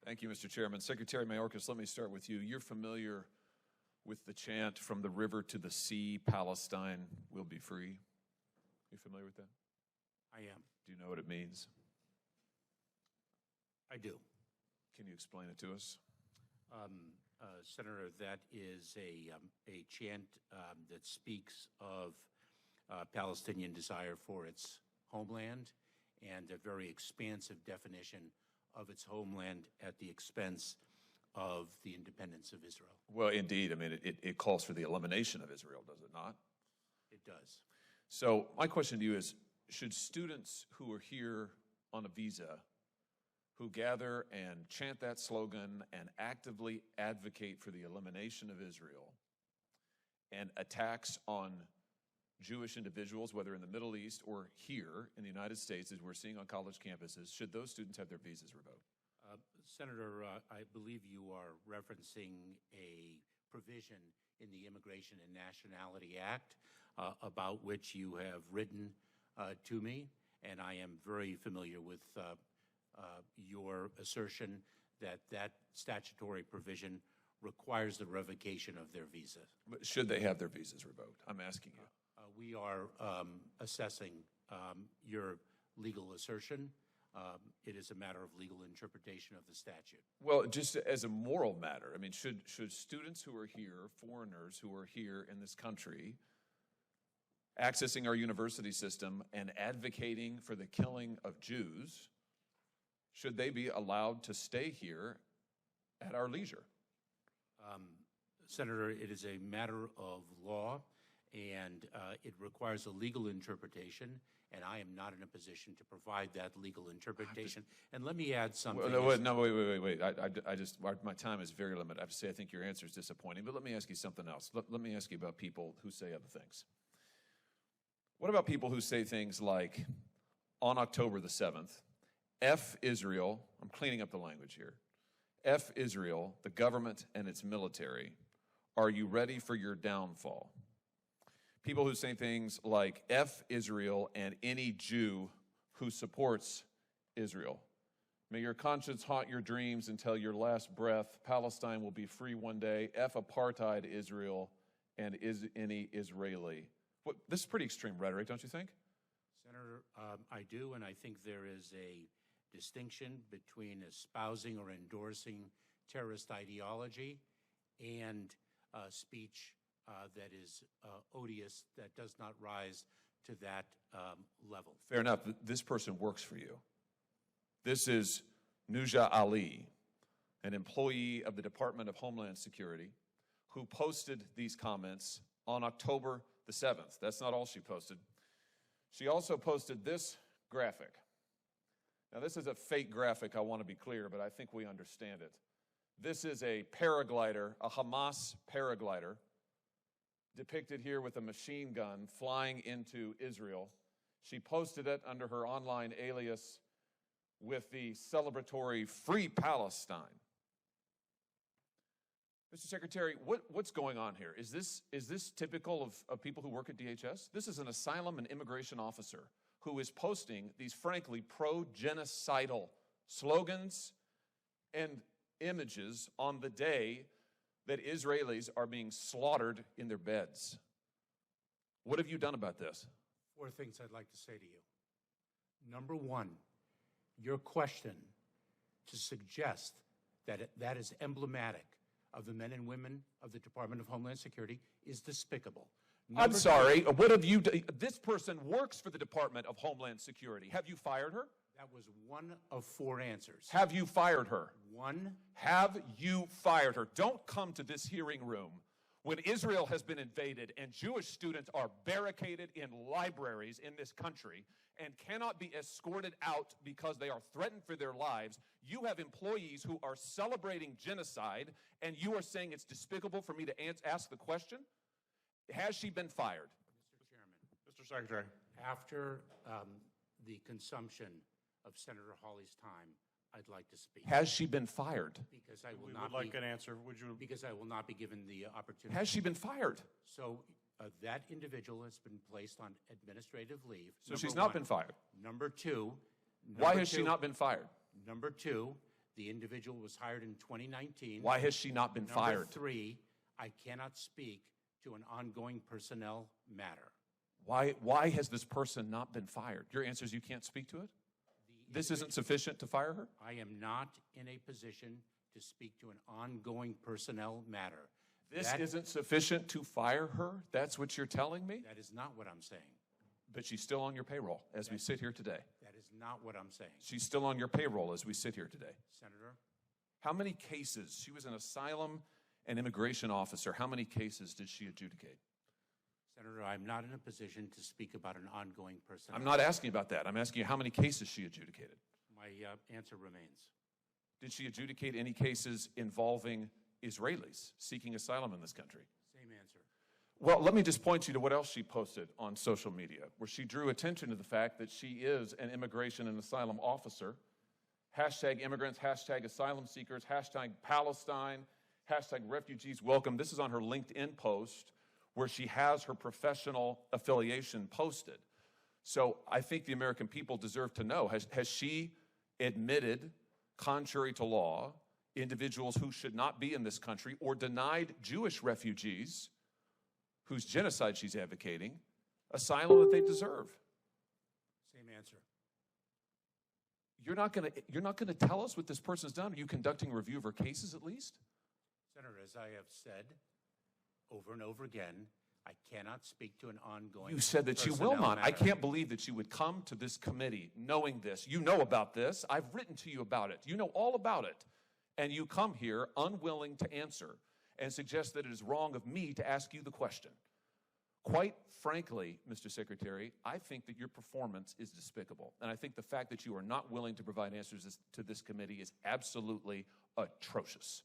Thank you, Mr. Chairman. Secretary Mayorkas, let me start with you. You're familiar with the chant, "From the river to the sea, Palestine will be free." You familiar with that? I am. Do you know what it means? I do. Can you explain it to us? Senator, that is a chant that speaks of Palestinian desire for its homeland and a very expansive definition of its homeland at the expense of the independence of Israel. Well, indeed. I mean, it calls for the elimination of Israel, does it not? It does. So my question to you is, should students who are here on a visa, who gather and chant that slogan and actively advocate for the elimination of Israel and attacks on Jewish individuals, whether in the Middle East or here in the United States, as we're seeing on college campuses, should those students have their visas revoked? Senator, I believe you are referencing a provision in the Immigration and Nationality Act about which you have written to me, and I am very familiar with your assertion that that statutory provision requires the revocation of their visa. But should they have their visas revoked? I'm asking you. We are assessing your legal assertion. It is a matter of legal interpretation of the statute. Well, just as a moral matter, I mean, should students who are here, foreigners who are here in this country, accessing our university system and advocating for the killing of Jews, should they be allowed to stay here at our leisure? Senator, it is a matter of law, and it requires a legal interpretation, and I am not in a position to provide that legal interpretation. And let me add something. Wait. My time is very limited. I have to say, I think your answer is disappointing, but let me ask you something else. Let me ask you about people who say other things. What about people who say things like, on October the 7th, F Israel, I'm cleaning up the language here, F Israel, the government and its military, are you ready for your downfall? People who say things like F Israel and any Jew who supports Israel. May your conscience haunt your dreams until your last breath. Palestine will be free one day. F apartheid Israel and any Israeli. This is pretty extreme rhetoric, don't you think? Senator, I do, and I think there is a distinction between espousing or endorsing terrorist ideology and speech that is odious, that does not rise to that level. Fair enough. This person works for you. This is Nuja Ali, an employee of the Department of Homeland Security, who posted these comments on October the 7th. That's not all she posted. She also posted this graphic. Now, this is a fake graphic, I want to be clear, but I think we understand it. This is a paraglider, a Hamas paraglider, depicted here with a machine gun flying into Israel. She posted it under her online alias with the celebratory Free Palestine. Mr. Secretary, what's going on here? Is this typical of people who work at DHS? This is an asylum and immigration officer who is posting these, frankly, pro-genocidal slogans and images on the day that Israelis are being slaughtered in their beds. What have you done about this? 4 things I'd like to say to you. Number one, your question to suggest that that is emblematic of the men and women of the Department of Homeland Security is despicable. I'm sorry, what have you done? This person works for the Department of Homeland Security. Have you fired her? That was one of 4 answers. Have you fired her? One. Have you fired her? Don't come to this hearing room when Israel has been invaded and Jewish students are barricaded in libraries in this country and cannot be escorted out because they are threatened for their lives. You have employees who are celebrating genocide, and you are saying it's despicable for me to ask the question? Has she been fired? Mr. Chairman. Mr. Secretary. After the consumption of Senator Hawley's time, I'd like to speak. Has she been fired? Because I will We not would like an answer. Would you? Because I will not be given the opportunity. Has she been fired? So that individual has been placed on administrative leave. So she's not been fired. Number two. Why has she not been fired? Number two, The individual was hired in 2019. Why has she not been Number fired? 3, I cannot speak to an ongoing personnel matter. Why has this person not been fired? Your answer is you can't speak to it? This isn't sufficient to fire her? I am not in a position to speak to an ongoing personnel matter. This That- isn't sufficient to fire her? That's what you're telling me? That is not what I'm saying. But she's still on your payroll as we sit here today. That is not what I'm saying. She's still on your payroll as we sit here today. Senator, How many cases? She was an asylum and immigration officer. How many cases did she adjudicate? Senator, I'm not in a position to speak about an ongoing personnel. I'm not asking about that. I'm asking you how many cases she adjudicated. My answer remains. Did she adjudicate any cases involving Israelis seeking asylum in this country? Same answer. Well, let me just point you to what else she posted on social media, where she drew attention to the fact that she is an immigration and asylum officer. Hashtag immigrants, hashtag asylum seekers, hashtag Palestine, hashtag refugees welcome. This is on her LinkedIn post where she has her professional affiliation posted. So I think the American people deserve to know, has she admitted, contrary to law, individuals who should not be in this country or denied Jewish refugees whose genocide she's advocating asylum that they deserve? Same answer. You're not going to tell us what this person's done? Are you conducting a review of her cases at least? Senator, as I have said over and over again, I cannot speak to an ongoing You said that you will personnel not. I matter. can't believe that you would come to this committee knowing this. You know about this. I've written to you about it. You know all about it. And you come here unwilling to answer and suggest that it is wrong of me to ask you the question. Quite frankly, Mr. Secretary, I think that your performance is despicable. And I think the fact that you are not willing to provide answers to this committee is absolutely atrocious.